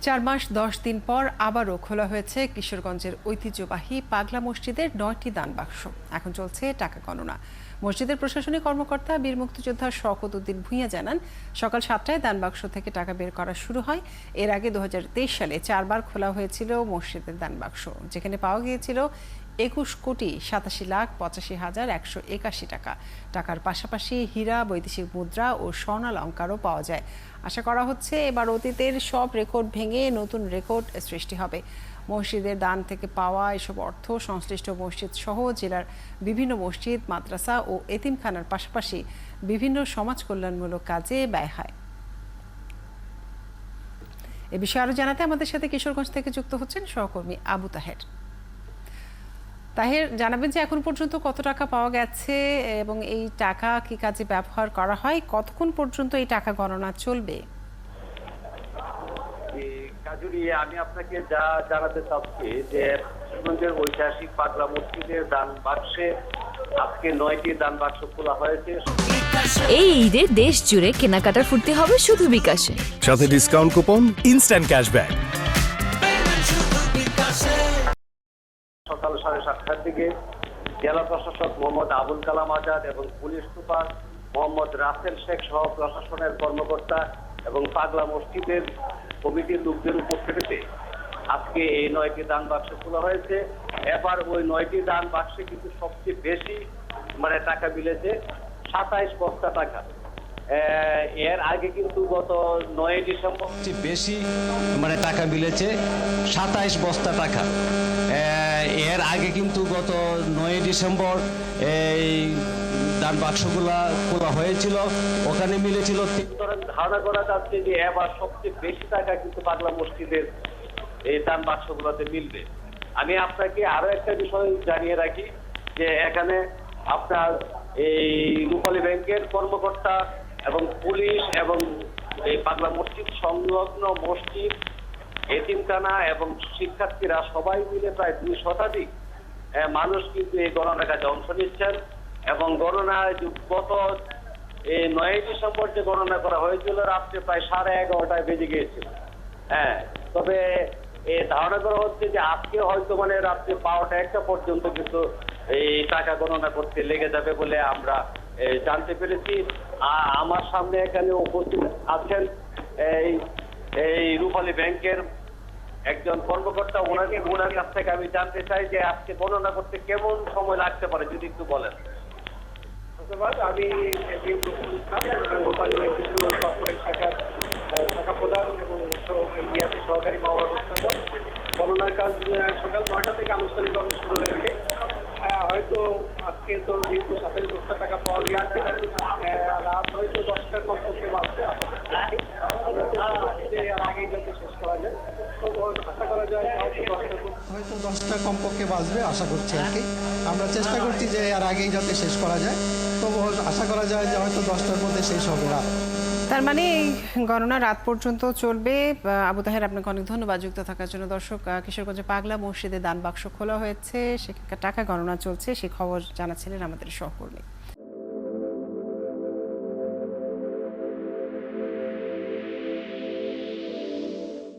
4 মাস 10 দিন পর আবারও খোলা হয়েছে কিশোরগঞ্জের ঐতিহ্যবাহী পাগলা মসজিদের 9টি দান বাক্স। এখন চলছে টাকা গণনা। মসজিদের প্রশাসনিক কর্মকর্তা বীর মুক্তিযোদ্ধা শওকত উদ্দিন ভূঁইয়া জানান, সকাল 7টায় দান বাক্স থেকে টাকা বের করা শুরু হয়। এর আগে 2023 সালে 4 বার খোলা হয়েছিল মসজিদের দান বাক্স, যেখানে পাওয়া গিয়েছিল 21,87,85,181 টাকা। টাকার পাশাপাশি হীরা, বৈদেশিক মুদ্রা ও স্বর্ণালংকারও পাওয়া যায়। আশা করা হচ্ছে এবার অতীতের সব রেকর্ড ভেঙে নতুন রেকর্ড সৃষ্টি হবে। মসজিদের দান থেকে পাওয়া এসব অর্থ সংশ্লিষ্ট মসজিদ সহ জেলার বিভিন্ন মসজিদ, মাদ্রাসা ও এতিমখানার পাশাপাশি বিভিন্ন সমাজ কল্যাণমূলক কাজে ব্যয় হয়। এ বিষয়ে আরো জানাতে আমাদের সাথে কিশোরগঞ্জ থেকে যুক্ত হচ্ছেন সহকর্মী আবু তাহের। তাহের, জানাবেন যে এখন পর্যন্ত কত টাকা পাওয়া গেছে এবং এই টাকা কি কাজে ব্যবহার করা হয়, কতক্ষণ পর্যন্ত এই টাকা গণনা চলবে? আমি আপনাকে যা জানাতে চাচ্ছি যে কিশোরগঞ্জের ঐতিহাসিক পাগলা মসজিদের দান বাক্সে আজকে 9টি দান বাক্স খোলা হয়েছে। এই ঈদে দেশ জুড়ে কেনাকাটার ফুর্তি হবে শুধু বিকাশে, সাথে ডিসকাউন্ট কুপন, ইনস্ট্যান্ট ক্যাশব্যাক। সকাল 7:30টার দিকে জেলা প্রশাসক মোহাম্মদ আবুল কালাম আজাদ এবং পুলিশ সুপার মোহাম্মদ রাসেল শেখ সহ প্রশাসনের কর্মকর্তা এবং পাগলা মসজিদের কমিটির লোকদের উপস্থিতিতে আজকে এই 9টি দান বাক্স খোলা হয়েছে। এবার ওই 9টি দান বাক্সে কিন্তু সবচেয়ে বেশি টাকা মিলেছে 27 বস্তা টাকা। এর আগে কিন্তু গত 9 ডিসেম্বর বেশি টাকা মিলেছে 27 বস্তা টাকা। এর আগে কিন্তু গত 9 ডিসেম্বর এই দান বাক্সগুলা খোলা হয়েছিল, ওখানে মিলেছিল। ধারণা করা যাচ্ছে যে এবার সবচেয়ে বেশি টাকা কিন্তু পাগলা মসজিদের এই দান বাক্সগুলোতে মিলবে। আমি আপনাকে আরো একটা বিষয় জানিয়ে রাখি যে এখানে আপনার এই রূপালী ব্যাংকের কর্মকর্তা এবং পুলিশ এবং এই পাগলা মসজিদ সংলগ্ন মসজিদ, এতিমখানা এবং শিক্ষার্থীরা সবাই মিলে প্রায় 2 শতাধিক মানুষ কিন্তু এই গণনা কাজে অংশ নিচ্ছেন। এবং গণনায় গত 9 ডিসেম্বর যে গণনা করা হয়েছিল রাত্রে প্রায় 11:30টায় বেজে গিয়েছিল। তবে ধারণা করা হচ্ছে যে আজকে হয়তো রাত্রে 12টা-1টা পর্যন্ত কিন্তু এই টাকা গণনা করতে লেগে যাবে বলে আমরা জানতে পেরেছি। আমার সামনে এখানে উপস্থিত আছেন এই রূপালী ব্যাংকের একজন কর্মকর্তা। ওনার কাছ থেকে আমি জানতে চাই যে আজকে গণনা করতে কেমন সময় লাগতে পারে, যদি একটু বলেন। ধন্যবাদ। আমি শাখা প্রধান এবং সহকারী ব্যবস্থাপক। গণনার কাজ সকাল 9টা থেকে আনুষ্ঠানিকভাবে শুরু হয়েছে। হয়তো আজকে তো যেহেতু 27 বস্তা টাকা পাওয়া গিয়েছে, রাত হয়তো 10টার কমপক্ষে বাজবে। আগেই যাতে শেষ করা যায়, তো আশা করা যায় হয়তো 10টা কমপক্ষে বাজবে আশা করছি আর কি। আমরা চেষ্টা করছি যে আর আগেই যাতে শেষ করা যায়, তো আশা করা যায় যে হয়তো 10টার মধ্যে শেষ হবে রাত। তার মানে এই গণনা রাত পর্যন্ত চলবে। আবু তাহের, আপনাকে অনেক ধন্যবাদ যুক্ত থাকার জন্য। দর্শক, কিশোরগঞ্জে পাগলা মসজিদে দান বাক্স খোলা হয়েছে, সেখানকার টাকা গণনা চলছে, সেই খবর জানাচ্ছিলেন আমাদের সহকর্মী।